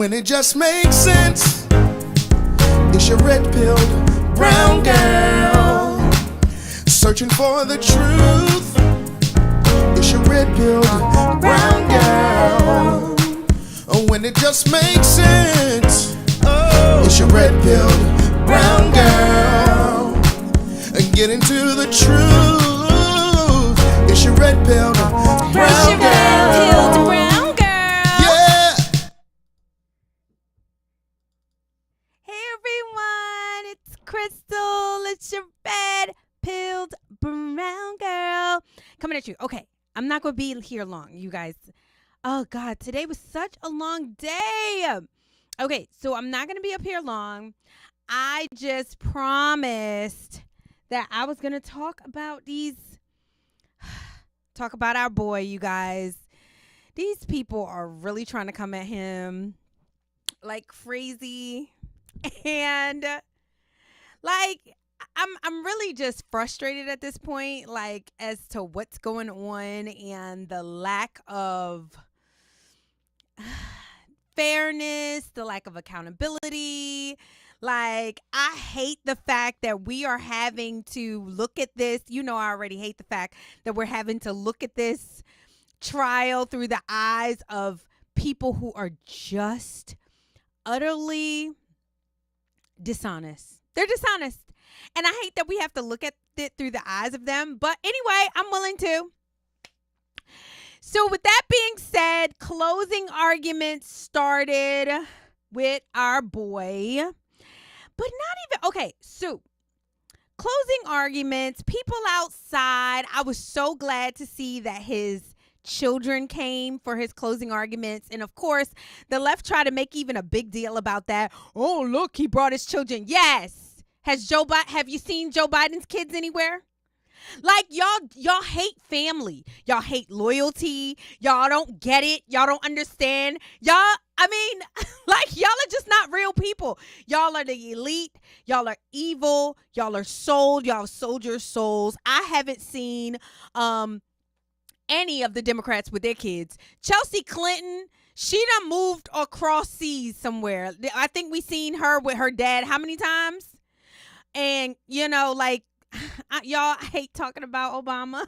When it just makes sense, it's your red-pilled brown girl searching for the truth. It's your red-pilled brown girl. Oh, when it just makes sense, it's your red-pilled brown girl. And get into the truth. It's your red-pilled brown girl. It's your red-pilled brown girl. Yeah. Hey everyone, it's Crystal. It's your red-pilled brown girl coming at you. Okay, I'm not gonna be here long, you guys. Oh God, today was such a long day. Okay, so I'm not gonna be up here long. I just promised that I was gonna talk about our boy, you guys. These people are really trying to come at him like crazy, and like I'm really just frustrated at this point, like as to what's going on and the lack of fairness, the lack of accountability. Like, I hate the fact that we are having to look at this. You know, I already hate the fact that we're having to look at this trial through the eyes of people who are just utterly dishonest. They're dishonest. And I hate that we have to look at it through the eyes of them. But anyway, I'm willing to. So with that being said, closing arguments started with our boy. But not even, okay, so closing arguments, people outside. I was so glad to see that his children came for his closing arguments. And of course, the left tried to make even a big deal about that. Oh, look, he brought his children. Yes. Have you seen Joe Biden's kids anywhere? Like, y'all hate family. Y'all hate loyalty. Y'all don't get it. Y'all don't understand. Y'all are just not real people. Y'all are the elite. Y'all are evil. Y'all are sold. Y'all sold your souls. I haven't seen any of the Democrats with their kids. Chelsea Clinton, she done moved across seas somewhere. I think we seen her with her dad how many times? And, you know, like, y'all hate talking about Obama.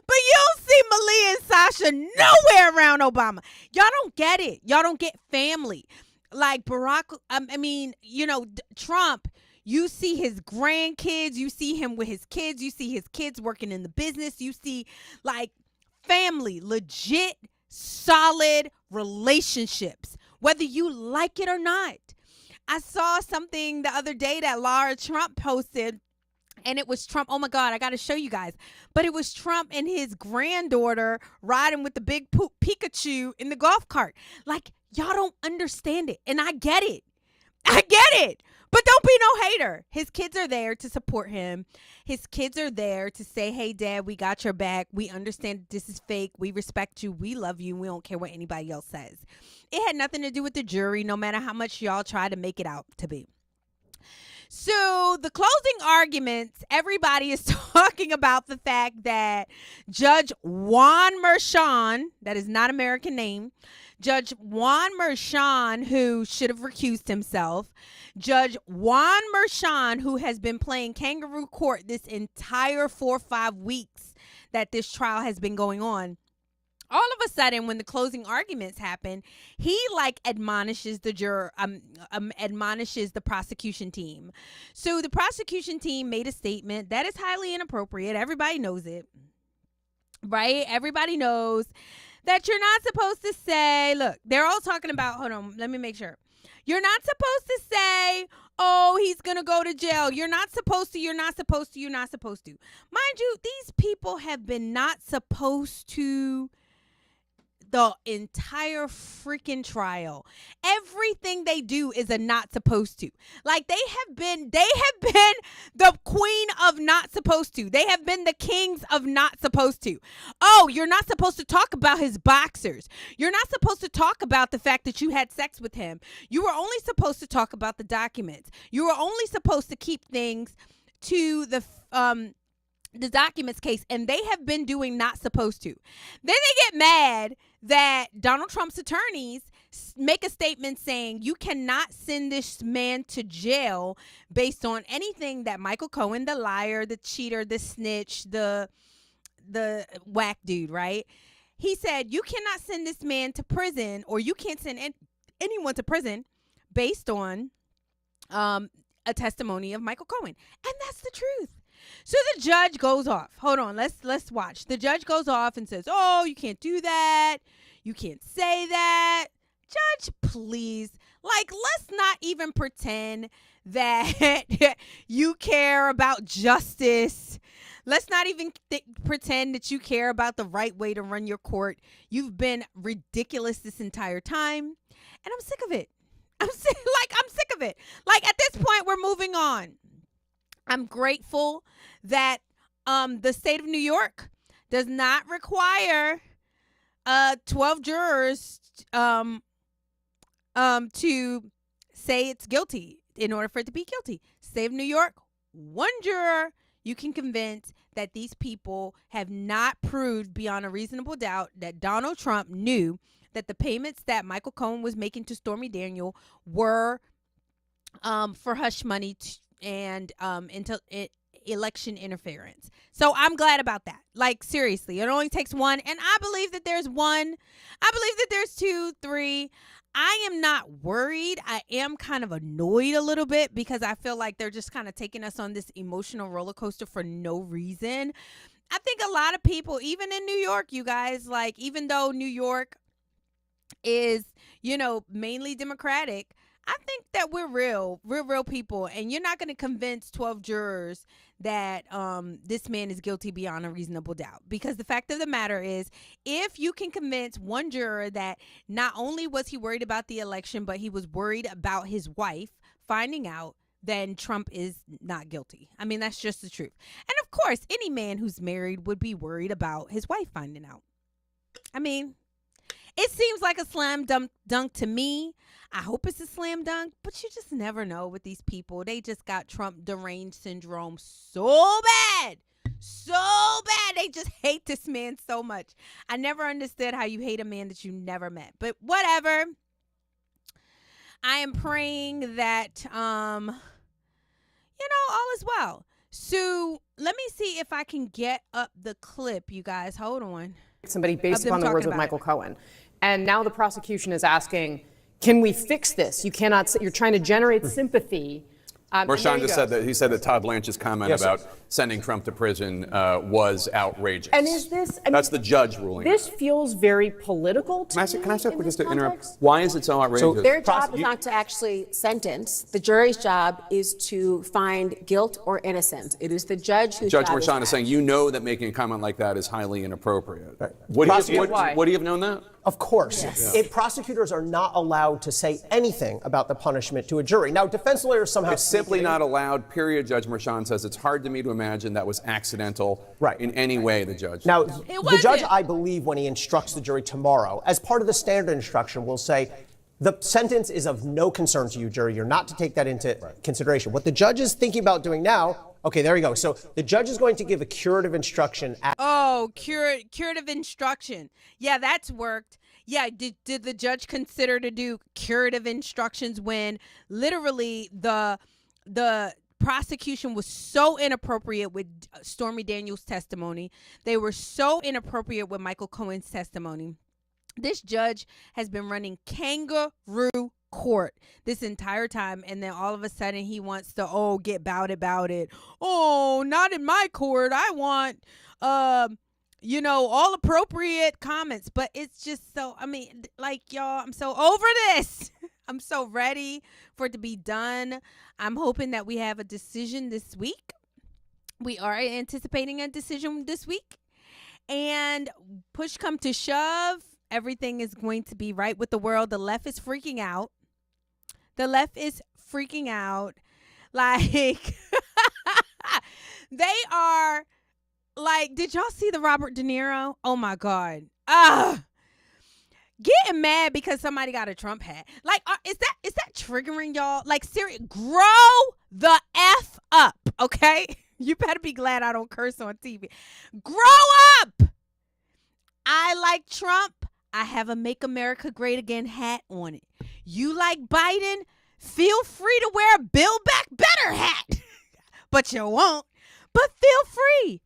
But you don't see Malia and Sasha nowhere around Obama. Y'all don't get it. Y'all don't get family. Like Trump, you see his grandkids. You see him with his kids. You see his kids working in the business. You see, like, family, legit, solid relationships, whether you like it or not. I saw something the other day that Lara Trump posted, and it was Trump. Oh, my God, I got to show you guys. But it was Trump and his granddaughter riding with the big Pikachu in the golf cart. Like, y'all don't understand it. And I get it. But don't be no hater. His kids are there to support him. His kids are there to say, hey, Dad, we got your back. We understand this is fake. We respect you. We love you. We don't care what anybody else says. It had nothing to do with the jury, no matter how much y'all try to make it out to be. So the closing arguments, everybody is talking about the fact that Judge Juan Merchan, that is not an American name, Judge Juan Merchan, who should have recused himself, Judge Juan Merchan, who has been playing kangaroo court this entire 4 or 5 weeks that this trial has been going on. All of a sudden, when the closing arguments happen, he admonishes the admonishes the prosecution team. So the prosecution team made a statement that is highly inappropriate. Everybody knows it, right? Everybody knows that you're not supposed to say, look, they're all talking about, hold on, let me make sure. You're not supposed to say, oh, he's going to go to jail. You're not supposed to. Mind you, these people have been not supposed to the entire freaking trial. Everything they do is a not supposed to. Like, they have been the queen of not supposed to. They have been the kings of not supposed to. Oh, you're not supposed to talk about his boxers. You're not supposed to talk about the fact that you had sex with him. You were only supposed to talk about the documents. You were only supposed to keep things to the documents case, and they have been doing not supposed to. Then they get mad that Donald Trump's attorneys make a statement saying you cannot send this man to jail based on anything that Michael Cohen, the liar, the cheater, the snitch, the whack dude, right? He said you cannot send this man to prison, or you can't send anyone to prison based on a testimony of Michael Cohen. And that's the truth. So the judge goes off. Hold on, let's watch. The judge goes off and says, "Oh, you can't do that. You can't say that." Judge, please. Like, let's not even pretend that you care about justice. Let's not even pretend that you care about the right way to run your court. You've been ridiculous this entire time, and I'm sick of it. I'm sick of it. Like, at this point, we're moving on. I'm grateful that the state of New York does not require 12 jurors to say it's guilty in order for it to be guilty. State of New York, one juror you can convince that these people have not proved beyond a reasonable doubt that Donald Trump knew that the payments that Michael Cohen was making to Stormy Daniels were for hush money and into election interference. So I'm glad about that. Like, seriously, it only takes one. And I believe that there's one. I believe that there's 2, 3. I am not worried. I am kind of annoyed a little bit because I feel like they're just kind of taking us on this emotional roller coaster for no reason. I think a lot of people, even in New York, you guys, like, even though New York is, mainly Democratic, I think that we're real people, and you're not going to convince 12 jurors that this man is guilty beyond a reasonable doubt. Because the fact of the matter is, if you can convince one juror that not only was he worried about the election, but he was worried about his wife finding out, then Trump is not guilty. I mean, that's just the truth. And of course, any man who's married would be worried about his wife finding out. I mean, it seems like a slam dunk to me. I hope it's a slam dunk, but you just never know with these people. They just got Trump deranged syndrome so bad. So bad. They just hate this man so much. I never understood how you hate a man that you never met. But whatever. I am praying that, all is well. So let me see if I can get up the clip, you guys. Hold on. Somebody based upon the words of Michael Cohen. And now the prosecution is asking, can we fix this? You cannot, you're trying to generate sympathy. Mershon just said that he said that Todd Blanche's comment about sending Trump to prison was outrageous. And is this? That's the judge ruling. This feels very political to Can I say just to context? interrupt? Why is it so outrageous? So their job is not to actually sentence. The jury's job is to find guilt or innocence. It is the judge whose Judge job Mershon is saying you know that making a comment like that is highly inappropriate. Right. Would he have known that? Of course. Yes. Prosecutors are not allowed to say anything about the punishment to a jury. Now, defense lawyers somehow... It's simply not allowed, period. Judge Mershon says it's hard to me to imagine that was accidental in any way, the judge. Now, the judge, I believe, when he instructs the jury tomorrow, as part of the standard instruction, will say, the sentence is of no concern to you, jury. You're not to take that into consideration. What the judge is thinking about doing now... Okay, there you go. So the judge is going to give a curative instruction. Curative instruction. Yeah, that's worked. Yeah, did the judge consider to do curative instructions when literally the prosecution was so inappropriate with Stormy Daniels' testimony? They were so inappropriate with Michael Cohen's testimony. This judge has been running kangaroo court this entire time, and then all of a sudden he wants to get about it. Oh, not in my court. I want all appropriate comments. But it's just so, y'all, I'm so over this. I'm so ready for it to be done. I'm hoping that we have a decision this week. We are anticipating a decision this week, and push come to shove, everything is going to be right with the world. The left is freaking out. Like, they are like, did y'all see the Robert De Niro? Oh my God. Getting mad because somebody got a Trump hat. Like, is that triggering y'all? Like, seriously, grow the F up, okay? You better be glad I don't curse on TV. Grow up. I like Trump. I have a Make America Great Again hat on it. You like Biden? Feel free to wear a Build Back Better hat. But you won't. But feel free.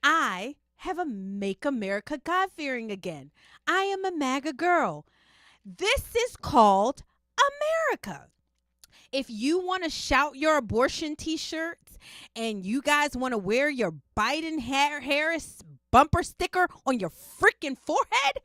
I have a Make America God-fearing again. I am a MAGA girl. This is called America. If you want to shout your abortion t-shirts and you guys want to wear your Biden Harris bumper sticker on your freaking forehead,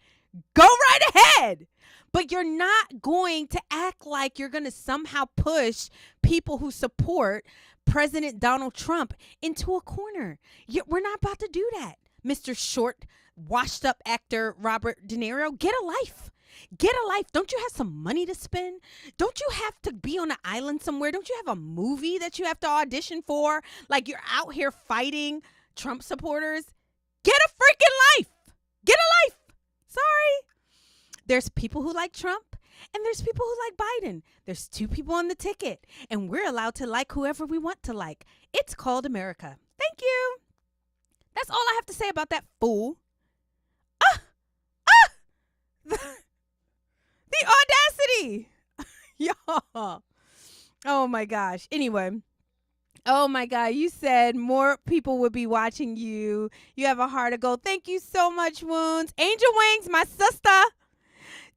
go right ahead. But you're not going to act like you're going to somehow push people who support President Donald Trump into a corner. We're not about to do that. Mr. Short, washed up actor Robert De Niro, get a life. Get a life. Don't you have some money to spend? Don't you have to be on an island somewhere? Don't you have a movie that you have to audition for? Like you're out here fighting Trump supporters? Get a freaking life. Get a life. Sorry. There's people who like Trump and there's people who like Biden. There's two people on the ticket and we're allowed to like whoever we want to like. It's called America. Thank you. That's all I have to say about that fool. The audacity. Y'all. Oh my gosh. Anyway. Oh my God. You said more people would be watching you. You have a heart of gold. Thank you so much, Wounds. Angel Wings, my sister.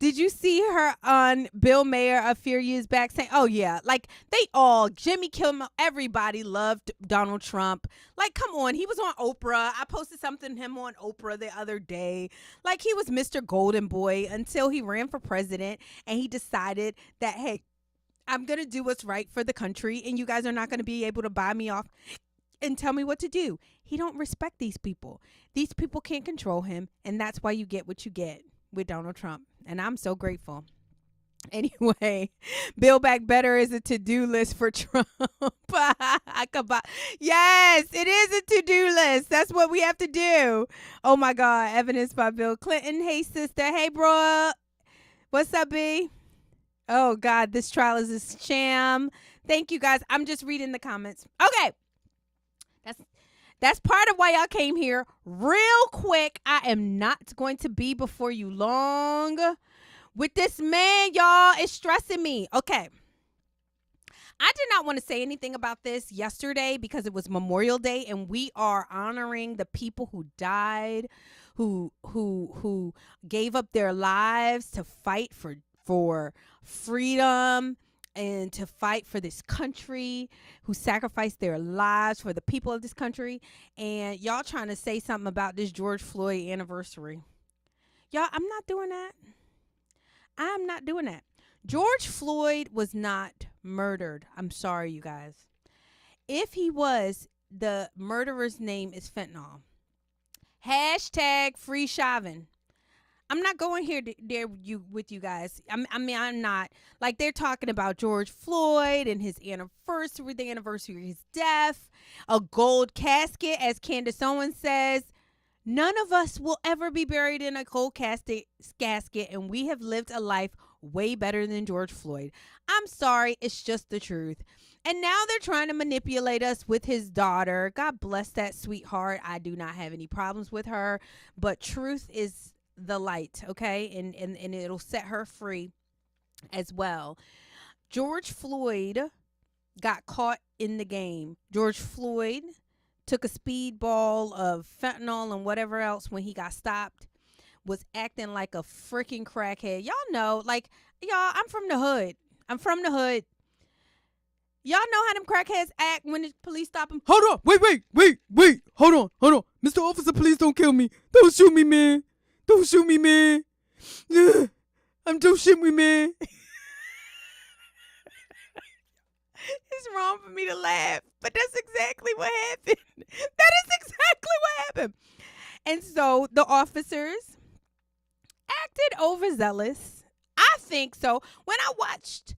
Did you see her on Bill Maher a few years back saying, oh yeah, like they all, Jimmy Kimmel, everybody loved Donald Trump. Like, come on. He was on Oprah. I posted something him on Oprah the other day. Like he was Mr. Golden Boy until he ran for president and he decided that, hey, I'm going to do what's right for the country and you guys are not going to be able to buy me off and tell me what to do. He don't respect these people. These people can't control him. And that's why you get what you get with Donald Trump. And I'm so grateful. Anyway, Build Back Better is a to-do list for Trump. Yes, it is a to-do list. That's what we have to do. Oh, my God. Evidence by Bill Clinton. Hey, sister. Hey, bro. What's up, B? Oh, God. This trial is a sham. Thank you, guys. I'm just reading the comments. Okay. That's part of why y'all came here. Real quick, I am not going to be before you long with this man, y'all. It's stressing me. Okay. I did not want to say anything about this yesterday because it was Memorial Day and we are honoring the people who died, who gave up their lives to fight for freedom and to fight for this country, who sacrificed their lives for the people of this country. And y'all trying to say something about this George Floyd anniversary. Y'all, I'm not doing that. I'm not doing that. George Floyd was not murdered. I'm sorry, you guys. If he was, the murderer's name is fentanyl. Hashtag free Chauvin. I'm not going here with you guys. I'm not. Like, they're talking about George Floyd and his anniversary, the anniversary of his death, a gold casket, as Candace Owens says. None of us will ever be buried in a gold casket, and we have lived a life way better than George Floyd. I'm sorry. It's just the truth. And now they're trying to manipulate us with his daughter. God bless that sweetheart. I do not have any problems with her, but truth is the light, okay? And it'll set her free as well. George Floyd got caught in the game. George Floyd took a speedball of fentanyl and whatever else when he got stopped, was acting like a freaking crackhead. Y'all know, like, y'all, I'm from the hood. Y'all know how them crackheads act when the police stop them. Hold on. Wait. Hold on. Mr. Officer, please don't kill me. Don't shoot me, man. Don't shoot me, man. Don't shoot me, man. It's wrong for me to laugh, but that's exactly what happened. That is exactly what happened. And so the officers acted overzealous. I think so. When I watched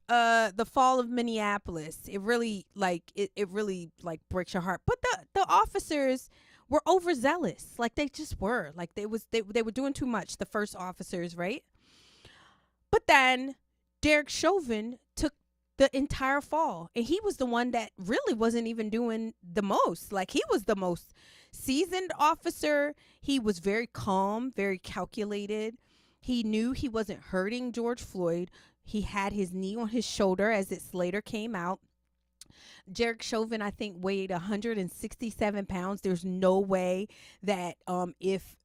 the fall of Minneapolis, it really breaks your heart. But the officers were overzealous. Like, they just were. Like, they were doing too much, the first officers, right? But then Derek Chauvin took the entire fall, and he was the one that really wasn't even doing the most. Like, he was the most Seasoned officer. He was very calm, very calculated. He knew he wasn't hurting George Floyd. He had his knee on his shoulder, as it later came out. Derek Chauvin, I think, weighed 167 pounds. There's no way that if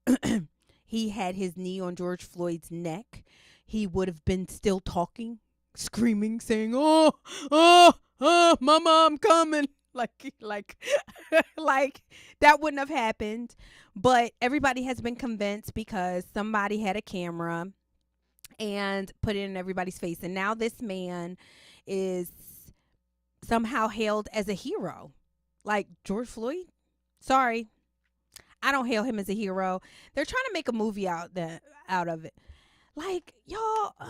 he had his knee on George Floyd's neck, he would have been still talking, screaming, saying, "Oh, mama, I'm coming." Like that wouldn't have happened. But everybody has been convinced because somebody had a camera and put it in everybody's face. And now this man is somehow hailed as a hero. Like George Floyd? Sorry. I don't hail him as a hero. They're trying to make a movie out of it. Like, y'all. A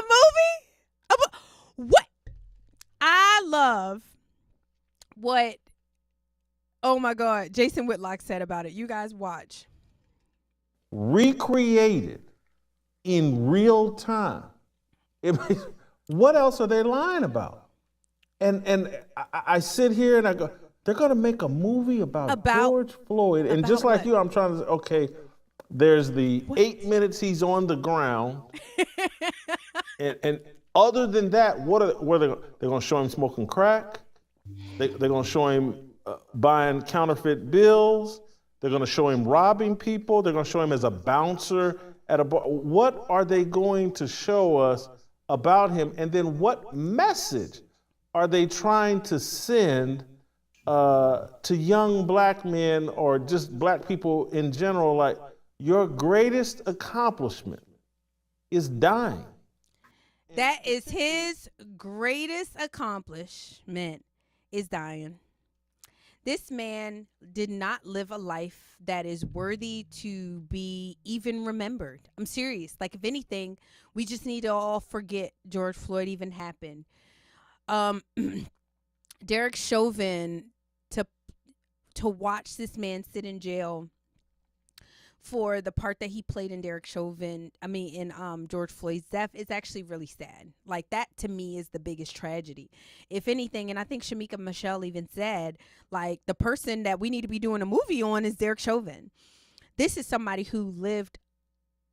movie? What? I love what, oh my God, Jason Whitlock said about it. You guys watch. Recreated in real time. What else are they lying about? And I sit here and I go, they're going to make a movie about George Floyd. And just like you, I'm trying to say, okay, there's the 8 minutes he's on the ground. and other than that, they're going to show him smoking crack. They're going to show him buying counterfeit bills. They're going to show him robbing people. They're going to show him as a bouncer at a bar. What are they going to show us about him? And then what message are they trying to send to young black men or just black people in general? Like, your greatest accomplishment is dying. That is his greatest accomplishment, is dying. This man did not live a life that is worthy to be even remembered. I'm serious. Like, if anything, we just need to all forget George Floyd even happened. Derek Chauvin, to watch this man sit in jail for the part that he played in George Floyd's death is actually really sad. Like, that to me is the biggest tragedy. If anything, and I think Shamika Michelle even said, like, the person that we need to be doing a movie on is Derek Chauvin. This is somebody who lived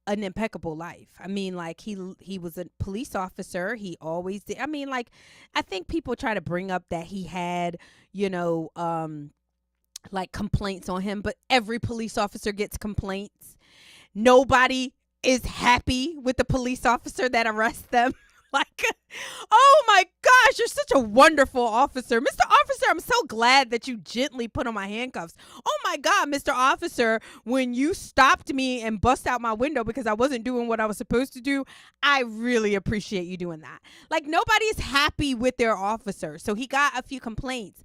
an impeccable life. I mean, like, he was a police officer. He always did. I mean, like, I think people try to bring up that he had, like, complaints on him, but every police officer gets complaints. Nobody is happy with the police officer that arrests them. Like, oh my gosh, you're such a wonderful officer. Mr. Officer, I'm so glad that you gently put on my handcuffs. Oh my God, Mr. Officer, when you stopped me and bust out my window because I wasn't doing what I was supposed to do, I really appreciate you doing that. Like, nobody is happy with their officer. So he got a few complaints.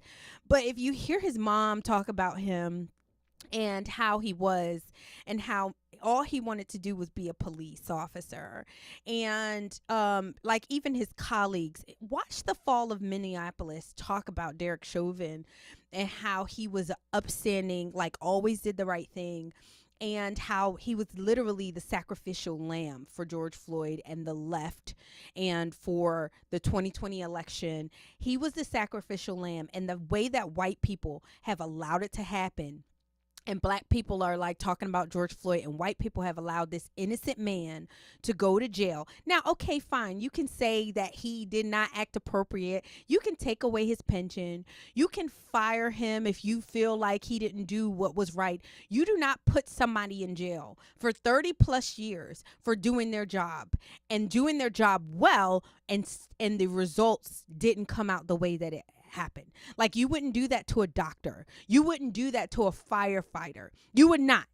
But if you hear his mom talk about him and how he was and how all he wanted to do was be a police officer, and like, even his colleagues, watch The Fall of Minneapolis talk about Derek Chauvin and how he was upstanding, like, always did the right thing, and how he was literally the sacrificial lamb for George Floyd and the left, and for the 2020 election. He was the sacrificial lamb, and the way that white people have allowed it to happen, and black people are, like, talking about George Floyd, and white people have allowed this innocent man to go to jail. Now, okay, fine. You can say that he did not act appropriate. You can take away his pension. You can fire him if you feel like he didn't do what was right. You do not put somebody in jail for 30 plus years for doing their job and doing their job well, and the results didn't come out the way that it happened. Like, you wouldn't do that to a doctor. You wouldn't do that to a firefighter. You would not.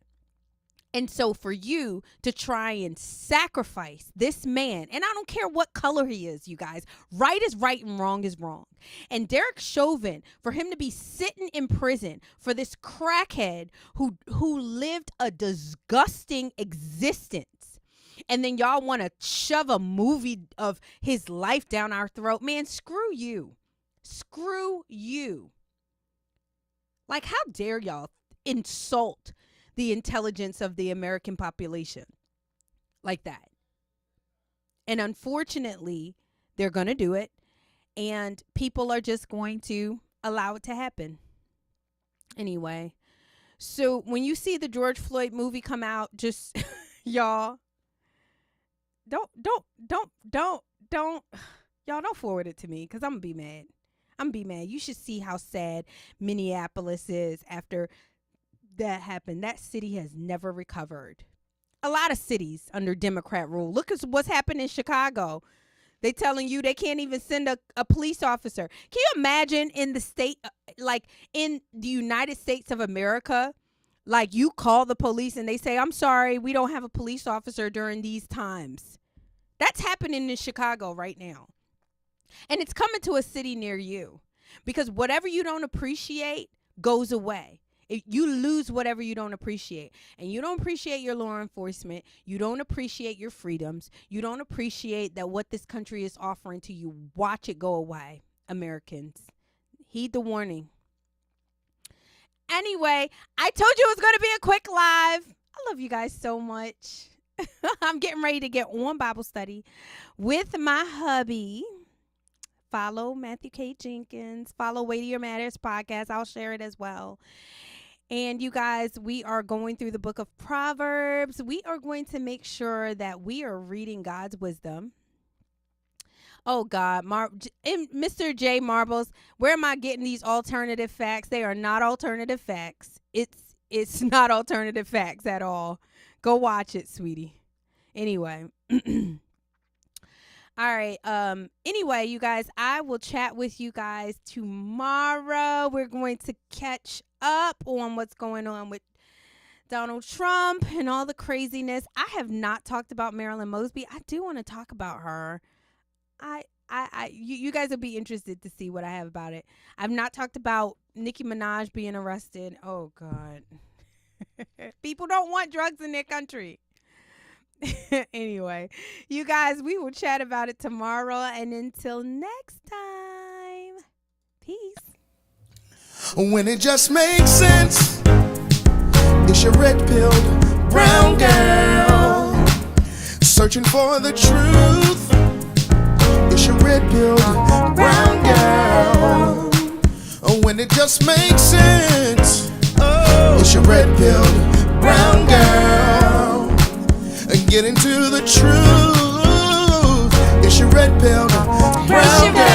And so for you to try and sacrifice this man, and I don't care what color he is, you guys, right is right and wrong is wrong. And Derek Chauvin, for him to be sitting in prison for this crackhead who lived a disgusting existence, and then y'all want to shove a movie of his life down our throat, man, screw you. Screw you. Like, how dare y'all insult the intelligence of the American population like that? And unfortunately, they're going to do it. And people are just going to allow it to happen. Anyway, so when you see the George Floyd movie come out, just y'all don't y'all don't forward it to me, because I'm gonna be mad. You should see how sad Minneapolis is after that happened. That city has never recovered. A lot of cities under Democrat rule. Look at what's happened in Chicago. They telling you they can't even send a police officer. Can you imagine in the state, like in the United States of America, like you call the police and they say, I'm sorry, we don't have a police officer during these times. That's happening in Chicago right now. And it's coming to a city near you, because whatever you don't appreciate goes away. You lose whatever you don't appreciate. And you don't appreciate your law enforcement. You don't appreciate your freedoms. You don't appreciate that what this country is offering to you. Watch it go away, Americans. Heed the warning. Anyway, I told you it was going to be a quick live. I love you guys so much. I'm getting ready to get on Bible study with my hubby. Follow Matthew K. Jenkins. Follow Weightier Matters podcast. I'll share it as well. And you guys, we are going through the book of Proverbs. We are going to make sure that we are reading God's wisdom. Oh, God. Mr. J. Marbles, where am I getting these alternative facts? They are not alternative facts. It's not alternative facts at all. Go watch it, sweetie. Anyway. All right. Anyway, you guys, I will chat with you guys tomorrow. We're going to catch up on what's going on with Donald Trump and all the craziness. I have not talked about Marilyn Mosby. I do want to talk about her. You guys will be interested to see what I have about it. I've not talked about Nicki Minaj being arrested. Oh, God. People don't want drugs in their country. Anyway, you guys, we will chat about it tomorrow. And until next time, peace. When it just makes sense, it's your red-pilled brown girl searching for the truth. It's your red-pilled brown girl. When it just makes sense, it's your red-pilled brown girl. Get into the truth. It's your red-pilled brown girl.